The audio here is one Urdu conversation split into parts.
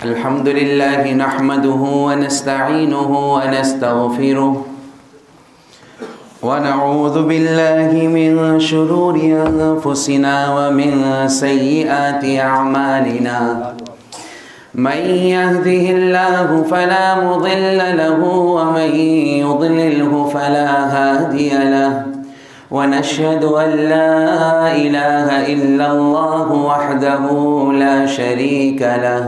الحمد لله نحمده ونستعينه ونستغفره ونعوذ بالله من شرور أنفسنا ومن سيئات أعمالنا من يهده الله فلا مضل له ومن يضلله فلا هادي له ونشهد أن لا إله إلا الله وحده لا شريك له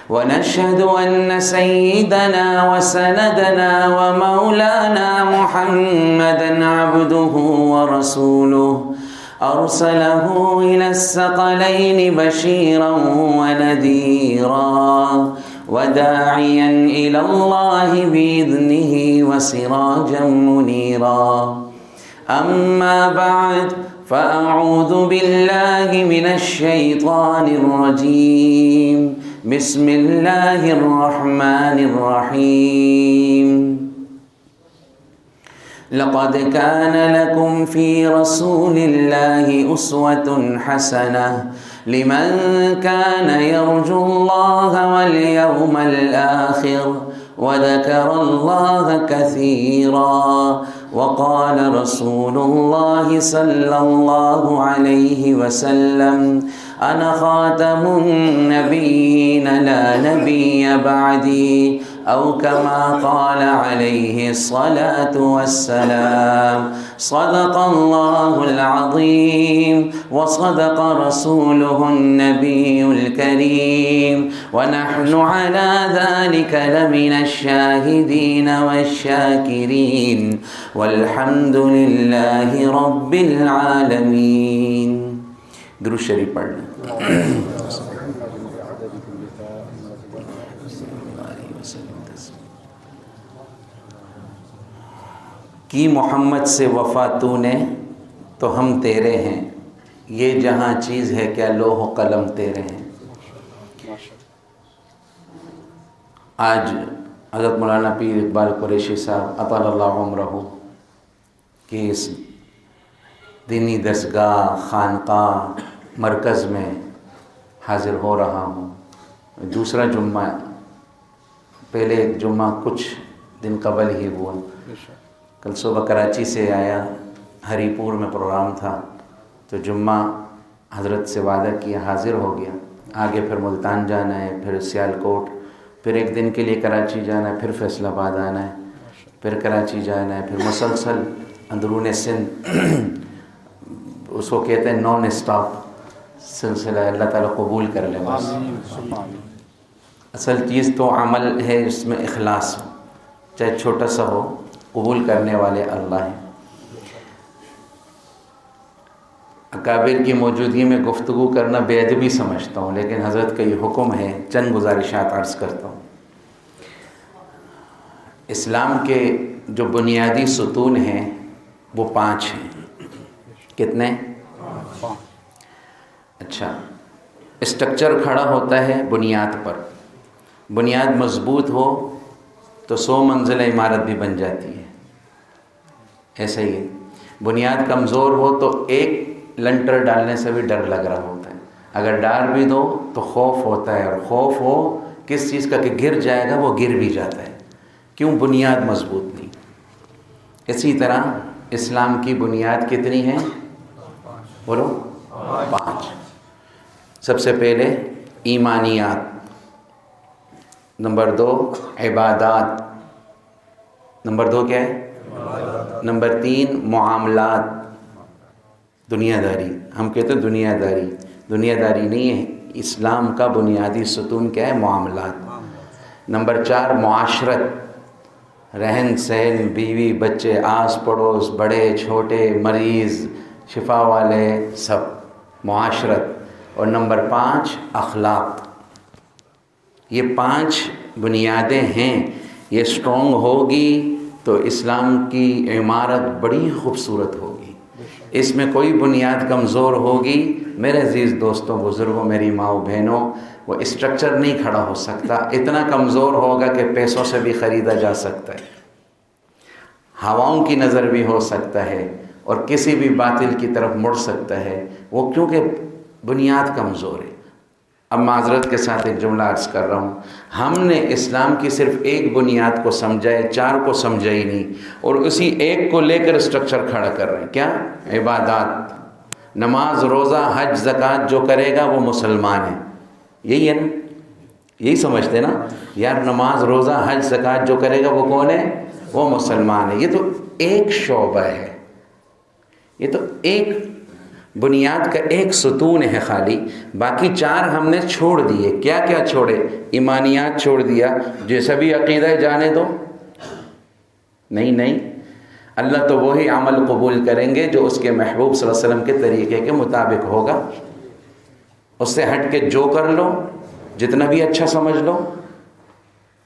ونشهد أن سيدنا وسندنا ومولانا محمدا عبده ورسوله أرسله إلى الثقلين بشيرا ونذيرا وداعيا إلى الله بإذنه وسراجا منيرا أما بعد فأعوذ بالله من الشيطان الرجيم بسم الله الرحمن الرحيم لقد كان لكم في رسول الله أسوة حسنة لمن كان يرجو الله واليوم الآخر وذكر الله كثيرا وقال رسول الله صلى الله عليه وسلم أنا خاتم النبيين لا نبي بعدي أو كما قال عليه الصلاة والسلام صدق الله العظيم وصدق رسوله النبي الكريم ونحن على ذلك لمن الشاهدين والشاكرين والحمد لله رب العالمين. درود شریف پڑھ لیں. کی محمد سے وفا تو نے تو ہم تیرے ہیں، یہ جہاں چیز ہے کیا لوح و قلم تیرے ہیں. آج حضرت مولانا پیر اقبال قریشی صاحب اطال اللہ عمرہ کی اس دینی درسگاہ خانقاہ مرکز میں حاضر ہو رہا ہوں. دوسرا جمعہ، پہلے ایک جمعہ کچھ دن قبل ہی ہوا. کل صبح کراچی سے آیا، ہری پور میں پروگرام تھا تو جمعہ حضرت سے وعدہ کیا، حاضر ہو گیا. آگے پھر ملتان جانا ہے، پھر سیالکوٹ، پھر ایک دن کے لیے کراچی جانا ہے، پھر فیصل آباد آنا ہے، پھر کراچی جانا ہے، پھر مسلسل اندرون سندھ اس کو کہتے ہیں نان اسٹاپ سلسلہ. اللہ تعالیٰ قبول کر لے. بس اصل چیز تو عمل ہے، اس میں اخلاص ہو، چاہے چھوٹا سا ہو، قبول کرنے والے اللہ ہیں. اکابر کی موجودگی میں گفتگو کرنا بے ادبی سمجھتا ہوں، لیکن حضرت کا یہ حکم ہے. چند گزارشات عرض کرتا ہوں. اسلام کے جو بنیادی ستون ہیں وہ 5 ہیں. کتنے؟ اچھا، اسٹرکچر کھڑا ہوتا ہے بنیاد پر. بنیاد مضبوط ہو تو 100 منزلہ عمارت بھی بن جاتی ہے. ایسا ہی ہے. بنیاد کمزور ہو تو ایک لنٹر ڈالنے سے بھی ڈر لگ رہا ہوتا ہے. اگر ڈال بھی دو تو خوف ہوتا ہے، اور خوف ہو کس چیز کا کہ گر جائے گا، وہ گر بھی جاتا ہے. کیوں؟ بنیاد مضبوط نہیں. اسی طرح اسلام کی بنیاد کتنی ہے؟ بولو. 5. سب سے پہلے ایمانیات، نمبر 2 عبادات، نمبر 2 کیا ہے؟ نمبر 3 معاملات، دنیا داری. ہم کہتے ہیں دنیا داری، دنیا داری نہیں ہے. اسلام کا بنیادی ستون کیا ہے؟ معاملات. نمبر 4 معاشرت، رہن سہن، بیوی بچے، آس پڑوس، بڑے چھوٹے، مریض، شفا والے، سب معاشرت. اور نمبر 5 اخلاق. یہ 5 بنیادیں ہیں. یہ اسٹرانگ ہوگی تو اسلام کی عمارت بڑی خوبصورت ہوگی. اس میں کوئی بنیاد کمزور ہوگی، میرے عزیز دوستوں، بزرگوں، میری ماؤں بہنوں، وہ اسٹرکچر نہیں کھڑا ہو سکتا. اتنا کمزور ہوگا کہ پیسوں سے بھی خریدا جا سکتا ہے، ہواؤں کی نظر بھی ہو سکتا ہے، اور کسی بھی باطل کی طرف مڑ سکتا ہے. وہ کیونکہ بنیاد کمزور ہے. اب معذرت کے ساتھ ایک جملہ عرض کر رہا ہوں، ہم نے اسلام کی صرف ایک بنیاد کو سمجھا ہے، 4 کو سمجھا ہی نہیں، اور اسی ایک کو لے کر اسٹرکچر کھڑا کر رہے ہیں۔ کیا؟ عبادات، نماز، روزہ، حج، زکوٰۃ جو کرے گا وہ مسلمان ہے۔ یہی ہے نا؟ یہی سمجھتے نا یار، نماز، روزہ، حج، زکوٰۃ جو کرے گا وہ کون ہے؟ وہ مسلمان ہے۔ یہ تو ایک شعبہ ہے، یہ تو ایک بنیاد کا ایک ستون ہے خالی، باقی 4 ہم نے چھوڑ دیے۔ کیا کیا چھوڑے؟ ایمانیات چھوڑ دیا، جیسا بھی عقیدہ ہے جانے دو، نہیں، اللہ تو وہی عمل قبول کریں گے جو اس کے محبوب صلی اللہ علیہ وسلم کے طریقے کے مطابق ہوگا۔ اس سے ہٹ کے جو کر لو، جتنا بھی اچھا سمجھ لو۔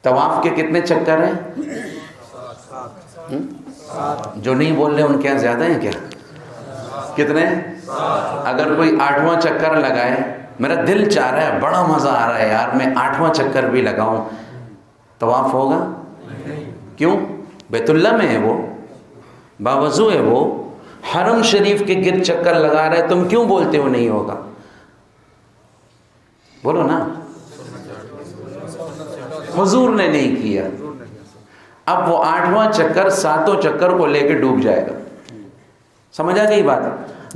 طواف کے کتنے چکر ہیں؟ جو نہیں بول رہے ان کے یہاں زیادہ ہیں کیا؟ کتنے؟ اگر کوئی 8واں چکر لگائے، میرا دل چاہ رہا ہے، بڑا مزہ آ رہا ہے یار، میں 8واں چکر بھی لگاؤں، طواف ہوگا؟ کیوں؟ بیت اللہ میں ہے وہ، باوضو ہے وہ، حرم شریف کے گرد چکر لگا رہا ہے، تم کیوں بولتے ہو نہیں ہوگا؟ بولو نا۔ حضور نے نہیں کیا، اب وہ 8واں چکر 7 چکر کو لے کے ڈوب جائے گا۔ سمجھ آ گئی بات؟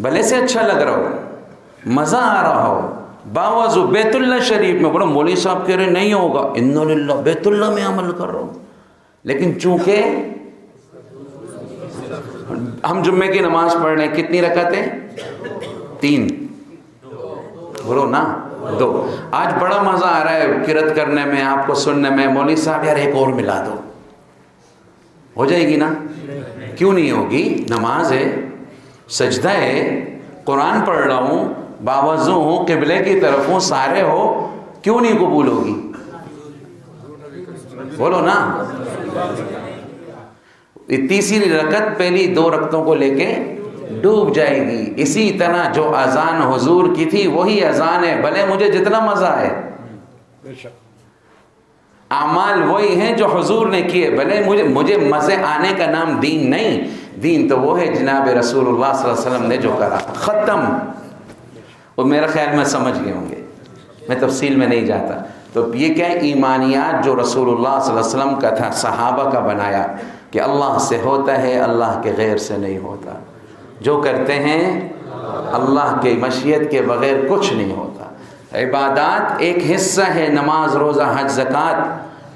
بھلے سے اچھا لگ رہا ہو، مزہ آ رہا ہو، باوضو بیت اللہ شریف میں، بولو مولوی صاحب کہہ رہے نہیں ہوگا، انا للہ، بیت اللہ میں عمل کر رہا ہوں، لیکن چونکہ ہم جمعے کی نماز پڑھ رہے ہیں، کتنی رکعتیں؟ 3، بولو نا 2۔ آج بڑا مزہ آ رہا ہے قرات کرنے میں، آپ کو سننے میں، مولوی صاحب یار ایک اور ملا دو، ہو جائے گی نا؟ کیوں نہیں ہوگی؟ نماز ہے، سجدہ ہے، قرآن پڑھ رہا ہوں، باوضو ہوں، قبلے کی طرف ہوں، سارے ہو، کیوں نہیں قبول ہوگی؟ بولو نا۔ تیسری رکعت پہلی 2 رکعتوں کو لے کے ڈوب جائے گی۔ اسی طرح جو اذان حضور کی تھی وہی اذان ہے، بھلے مجھے جتنا مزہ ہے، اعمال وہی ہیں جو حضور نے کیے، بھلے مجھے مزے آنے کا نام دین نہیں، دین تو وہ ہے جناب رسول اللہ صلی اللہ علیہ وسلم نے جو کرا، ختم۔ وہ میرا خیال میں سمجھ گئے ہوں گے، میں تفصیل میں نہیں جاتا۔ تو یہ کیا ہے؟ ایمانیات جو رسول اللہ صلی اللہ علیہ وسلم کا تھا، صحابہ کا بنایا، کہ اللہ سے ہوتا ہے، اللہ کے غیر سے نہیں ہوتا، جو کرتے ہیں اللہ کی مشیت کے بغیر کچھ نہیں ہوتا۔ عبادات ایک حصہ ہے، نماز، روزہ، حج، زکوٰۃ،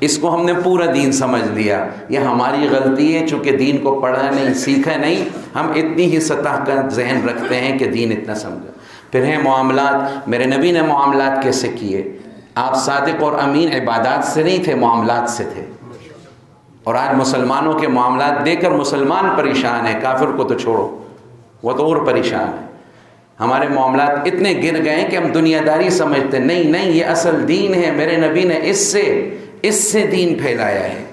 اس کو ہم نے پورا دین سمجھ لیا۔ یہ ہماری غلطی ہے، چونکہ دین کو پڑھا نہیں، سیکھا نہیں، ہم اتنی ہی سطح کا ذہن رکھتے ہیں کہ دین اتنا سمجھا۔ پھر ہیں معاملات، میرے نبی نے معاملات کیسے کیے؟ آپ صادق اور امین عبادات سے نہیں تھے، معاملات سے تھے۔ اور آج مسلمانوں کے معاملات دیکھ کر مسلمان پریشان ہے، کافر کو تو چھوڑو، وہ تو اور پریشان ہے۔ ہمارے معاملات اتنے گر گئے ہیں کہ ہم دنیا داری سمجھتے، نہیں، یہ اصل دین ہے، میرے نبی نے اس سے دین پھیلایا ہے۔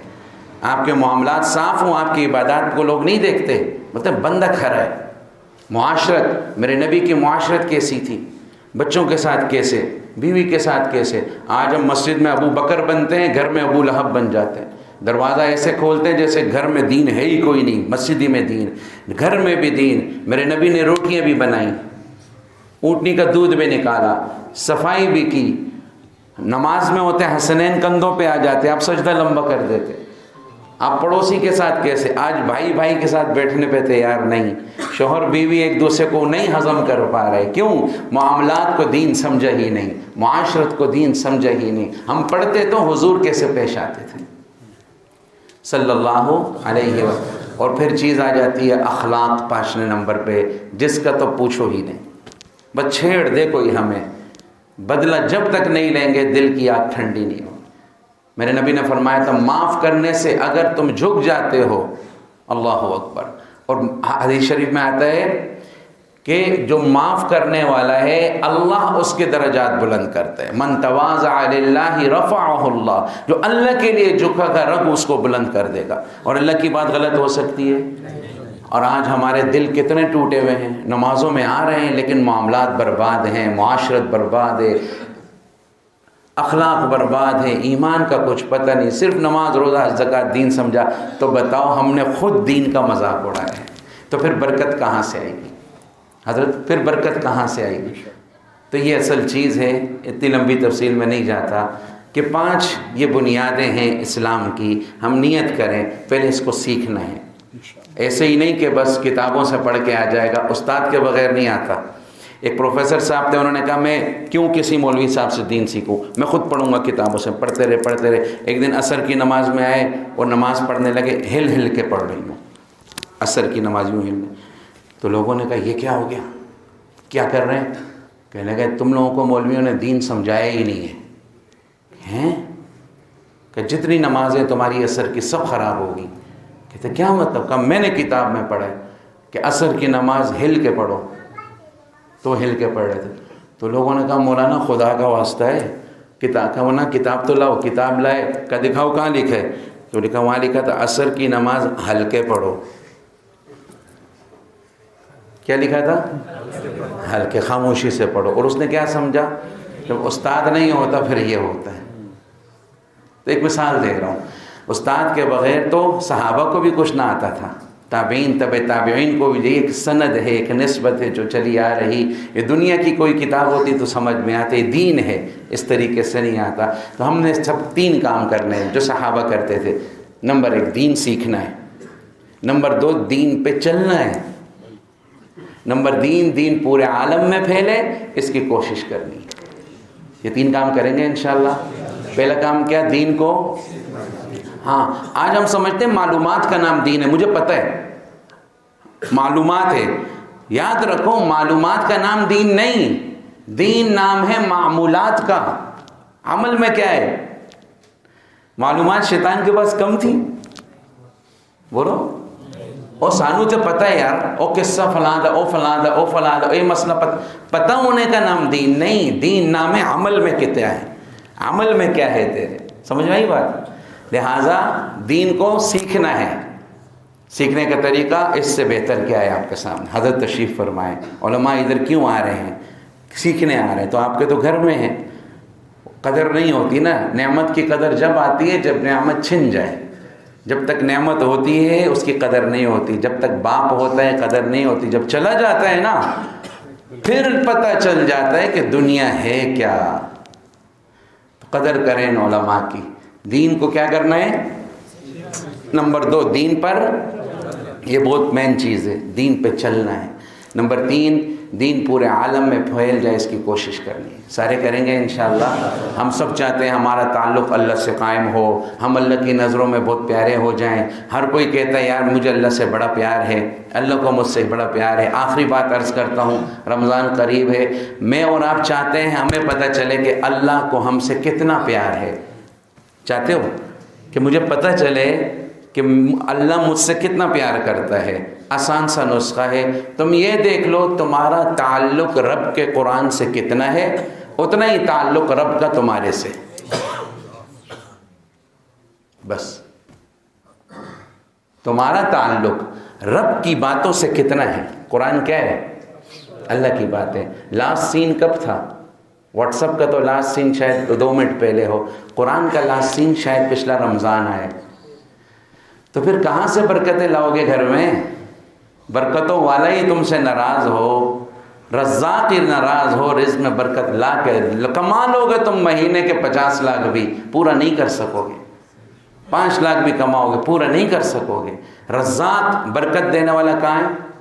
آپ کے معاملات صاف ہوں، آپ کی عبادات کو لوگ نہیں دیکھتے، مطلب بندہ کھرا ہے۔ معاشرت، میرے نبی کی معاشرت کیسی تھی؟ بچوں کے ساتھ کیسے، بیوی کے ساتھ کیسے؟ آج ہم مسجد میں ابو بکر بنتے ہیں، گھر میں ابو لہب بن جاتے ہیں، دروازہ ایسے کھولتے ہیں جیسے گھر میں دین ہے ہی کوئی نہیں، مسجد ہی میں دین، گھر میں بھی دین۔ میرے نبی نے روٹیاں بھی بنائیں، اونٹنی کا دودھ بھی نکالا، صفائی بھی کی، نماز میں ہوتے ہیں حسنین کندھوں پہ آ جاتے، آپ سجدہ لمبا کر دیتے۔ آپ پڑوسی کے ساتھ کیسے؟ آج بھائی کے ساتھ بیٹھنے پہ تیار نہیں، شوہر بیوی ایک دوسرے کو نہیں ہضم کر پا رہے، کیوں؟ معاملات کو دین سمجھا ہی نہیں، معاشرت کو دین سمجھا ہی نہیں۔ ہم پڑھتے تو حضور کیسے پیش آتے تھے صلی اللہ علیہ وسلم۔ اور پھر چیز آ جاتی ہے اخلاق 5 نمبر پہ، جس کا تو پوچھو ہی نہیں، بس چھیڑ دے کوئی ہمیں، بدلہ جب تک نہیں لیں گے دل کی آگ ٹھنڈی نہیں ہوگی۔ میرے نبی نے فرمایا تھا معاف کرنے سے اگر تم جھک جاتے ہو، اللہ اکبر۔ اور حدیث شریف میں آتا ہے کہ جو معاف کرنے والا ہے اللہ اس کے درجات بلند کرتا ہے، من تواضع للہ رفعہ اللہ، جو اللہ کے لیے جھکا گا رب اس کو بلند کر دے گا۔ اور اللہ کی بات غلط ہو سکتی ہے؟ اور آج ہمارے دل کتنے ٹوٹے ہوئے ہیں، نمازوں میں آ رہے ہیں لیکن معاملات برباد ہیں، معاشرت برباد ہے، اخلاق برباد ہے، ایمان کا کچھ پتہ نہیں، صرف نماز، روزہ، زکوٰۃ دین سمجھا۔ تو بتاؤ ہم نے خود دین کا مذاق اڑایا ہے، تو پھر برکت کہاں سے آئے گی حضرت؟ پھر برکت کہاں سے آئے گی؟ تو یہ اصل چیز ہے، اتنی لمبی تفصیل میں نہیں جاتا کہ 5 یہ بنیادیں ہیں اسلام کی، ہم نیت کریں پہلے اس کو سیکھنا ہے، ایسے ہی نہیں کہ بس کتابوں سے پڑھ کے آ جائے گا، استاد کے بغیر نہیں آتا۔ ایک پروفیسر صاحب تھے، انہوں نے کہا میں کیوں کسی مولوی صاحب سے دین سیکھوں، میں خود پڑھوں گا کتابوں سے۔ پڑھتے رہے۔ ایک دن عصر کی نماز میں آئے اور نماز پڑھنے لگے، ہل ہل کے پڑھ رہی ہوں، عصر کی نماز یوں ہلنے۔ تو لوگوں نے کہا یہ کیا ہو گیا، کیا کر رہے ہیں؟ کہنے لگے تم لوگوں کو مولویوں نے دین سمجھایا ہی نہیں ہے، کہ جتنی نمازیں تمہاری عصر کی سب خراب ہوگی۔ کہتے کیا مطلب؟ کہا میں نے کتاب میں پڑھا ہے کہ عصر کی نماز ہل کے پڑھو، تو ہل کے پڑھ رہے تھے۔ تو لوگوں نے کہا مولانا خدا کا واسطہ ہے کتاب کا، ورنہ کتاب تو لاؤ۔ کتاب لائے، کہا دکھاؤ کہاں لکھا ہے؟ تو لکھا، وہاں لکھا تھا عصر کی نماز ہل کے پڑھو۔ کیا لکھا تھا؟ ہل کے، خاموشی سے پڑھو۔ اور اس نے کیا سمجھا؟ جب استاد نہیں ہوتا پھر یہ ہوتا ہے۔ تو ایک مثال دے رہا ہوں، استاد کے بغیر تو صحابہ کو بھی کچھ نہ آتا تھا، تابعین تبع تابعین کو بھی ایک سند ہے، ایک نسبت ہے جو چلی آ رہی۔ یہ دنیا کی کوئی کتاب ہوتی تو سمجھ میں آتے، دین ہے اس طریقے سے نہیں آتا۔ تو ہم نے سب 3 کام کرنے ہیں جو صحابہ کرتے تھے۔ نمبر 1 دین سیکھنا ہے، نمبر 2 دین پہ چلنا ہے، نمبر 3 دین پورے عالم میں پھیلے اس کی کوشش کرنی ہے۔ یہ 3 کام کریں گے انشاءاللہ۔ پہلا کام کیا؟ دین کو، ہاں آج ہم سمجھتے ہیں معلومات کا نام دین ہے، مجھے پتہ ہے معلومات ہے، یاد رکھو معلومات کا نام دین نہیں، دین نام ہے معمولات کا۔ عمل میں کیا ہے؟ معلومات شیطان کے پاس کم تھی، بولو او سانو تو پتہ ہے یار، او قصہ فلاں دا، او فلاں دا، او فلاں دا، اے مسئلہ پتہ ہونے کا نام دین نہیں، دین نام ہے عمل میں کیا ہے، عمل میں کیا ہے تیرے، سمجھ میں آئی بات؟ لہٰذا دین کو سیکھنا ہے۔ سیکھنے کا طریقہ اس سے بہتر کیا ہے آپ کے سامنے؟ حضرت تشریف فرمائیں، علماء ادھر کیوں آ رہے ہیں؟ سیکھنے آ رہے ہیں، تو آپ کے تو گھر میں ہیں، قدر نہیں ہوتی نا، نعمت کی قدر جب آتی ہے جب نعمت چھن جائے، جب تک نعمت ہوتی ہے اس کی قدر نہیں ہوتی، جب تک باپ ہوتا ہے قدر نہیں ہوتی، جب چلا جاتا ہے نا پھر پتہ چل جاتا ہے کہ دنیا ہے کیا۔ تو قدر کریں علماء کی۔ دین کو کیا کرنا ہے؟ نمبر 2 دین پر، یہ بہت مین چیز ہے، دین پہ چلنا ہے۔ نمبر 3 دین پورے عالم میں پھیل جائے اس کی کوشش کرنی ہے۔ سارے کریں گے انشاءاللہ۔ ہم سب چاہتے ہیں ہمارا تعلق اللہ سے قائم ہو، ہم اللہ کی نظروں میں بہت پیارے ہو جائیں۔ ہر کوئی کہتا ہے یار مجھے اللہ سے بڑا پیار ہے، اللہ کو مجھ سے بڑا پیار ہے۔ آخری بات عرض کرتا ہوں، رمضان قریب ہے، میں اور آپ چاہتے ہیں ہمیں پتہ چلے کہ اللہ کو ہم سے کتنا پیار ہے۔ چاہتے ہو کہ مجھے پتہ چلے کہ اللہ مجھ سے کتنا پیار کرتا ہے؟ آسان سا نسخہ ہے، تم یہ دیکھ لو تمہارا تعلق رب کے قرآن سے کتنا ہے، اتنا ہی تعلق رب کا تمہارے سے، بس۔ تمہارا تعلق رب کی باتوں سے کتنا ہے؟ قرآن کیا ہے؟ اللہ کی بات ہے۔ لاسٹ سین کب تھا؟ واٹس ایپ کا تو لاسٹ سین شاید 2 منٹ پہلے ہو، قرآن کا لاسٹ سین شاید پچھلا رمضان آئے۔ تو پھر کہاں سے برکتیں لاؤ گے گھر میں؟ برکتوں والا ہی تم سے ناراض ہو، رزاق ہی ناراض ہو، رزق میں برکت لا کے کما لو گے تم مہینے کے 50 لاکھ بھی پورا نہیں کر سکو گے، 5 لاکھ بھی کماؤ گے پورا نہیں کر سکو گے۔ رزاق برکت دینے والا کہاں ہے؟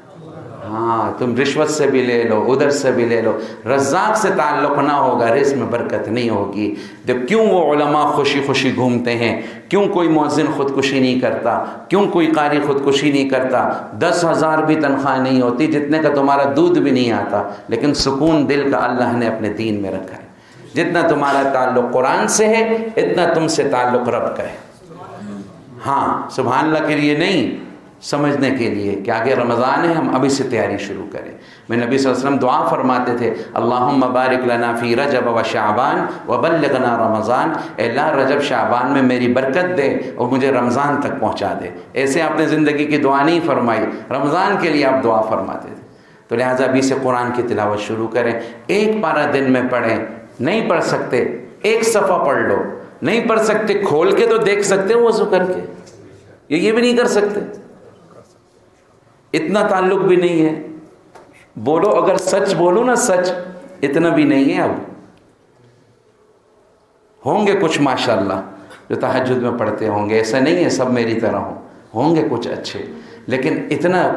ہاں تم رشوت سے بھی لے لو، ادھر سے بھی لے لو، رزاق سے تعلق نہ ہوگا رزق میں برکت نہیں ہوگی۔ جب کیوں وہ علماء خوشی خوشی گھومتے ہیں؟ کیوں کوئی مؤذن خودکشی نہیں کرتا؟ کیوں کوئی قاری خودکشی نہیں کرتا؟ 10,000 بھی تنخواہ نہیں ہوتی جتنے کا تمہارا دودھ بھی نہیں آتا، لیکن سکون دل کا اللہ نے اپنے دین میں رکھا ہے۔ جتنا تمہارا تعلق قرآن سے ہے اتنا تم سے تعلق رب کا ہے۔ ہاں سبحان اللہ کے لیے نہیں، سمجھنے کے لیے کہ آگے رمضان ہے، ہم ابھی سے تیاری شروع کریں۔ میں نبی صلی اللہ علیہ وسلم دعا فرماتے تھے، اللہم بارک لنا فی رجب و شعبان وبلغنا رمضان، اے اللہ رجب شعبان میں میری برکت دے اور مجھے رمضان تک پہنچا دے۔ ایسے آپ نے زندگی کی دعا نہیں فرمائی، رمضان کے لیے آپ دعا فرماتے تھے۔ تو لہٰذا ابھی سے قرآن کی تلاوت شروع کریں۔ 1 پارہ دن میں پڑھیں، نہیں پڑھ سکتے 1 صفحہ پڑھ لو، نہیں پڑھ سکتے کھول کے تو دیکھ سکتے ہو وضو کر کے، یہ بھی نہیں کر سکتے، اتنا تعلق بھی نہیں ہے۔ بولو اگر سچ بولو نا، سچ اتنا بھی نہیں ہے اب. ہوں گے کچھ ماشاءاللہ جو تہجد میں پڑھتے ہوں گے، ایسا نہیں ہے سب میری طرح ہوں گے کچھ اچھے، لیکن اتنا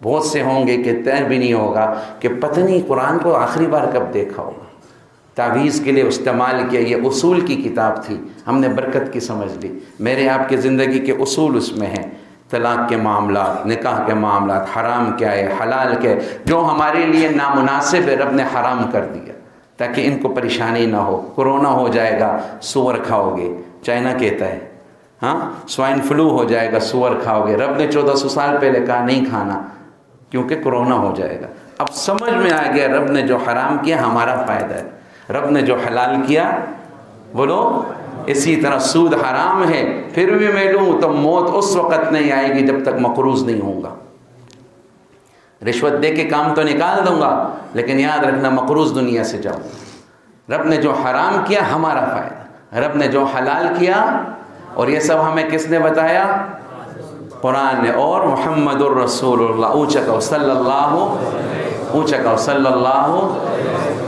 بہت سے ہوں گے کہ طے بھی نہیں ہوگا کہ پتہ نہیں قرآن کو آخری بار کب دیکھا ہوگا. تعویذ کے لیے استعمال کیا، یہ اصول کی کتاب تھی، ہم نے برکت کی سمجھ لی. میرے آپ کے زندگی کے اصول اس میں ہیں، طلاق کے معاملات، نکاح کے معاملات، حرام کیا ہے حلال کیا ہے، جو ہمارے لیے نامناسب ہے رب نے حرام کر دیا تاکہ ان کو پریشانی نہ ہو. کرونا ہو جائے گا سور کھاؤ گے، چائنا کہتا ہے، ہاں سوائن فلو ہو جائے گا سور کھاؤ گے. رب نے 1400 سال پہلے کہا نہیں کھانا کیونکہ کرونا ہو جائے گا. اب سمجھ میں آ گیا رب نے جو حرام کیا ہمارا فائدہ ہے، رب نے جو حلال کیا بولو. اسی طرح سود حرام ہے پھر بھی میں لوں تو موت اس وقت نہیں آئے گی جب تک مقروض نہیں ہوں گا. رشوت دے کے کام تو نکال دوں گا لیکن یاد رکھنا مقروض دنیا سے جاؤں گا. رب نے جو حرام کیا ہمارا فائدہ، رب نے جو حلال کیا، اور یہ سب ہمیں کس نے بتایا؟ قرآن نے. اور محمد الرسول اللہ، اونچا کہو صلی اللہ، اونچا کہو صلی اللہ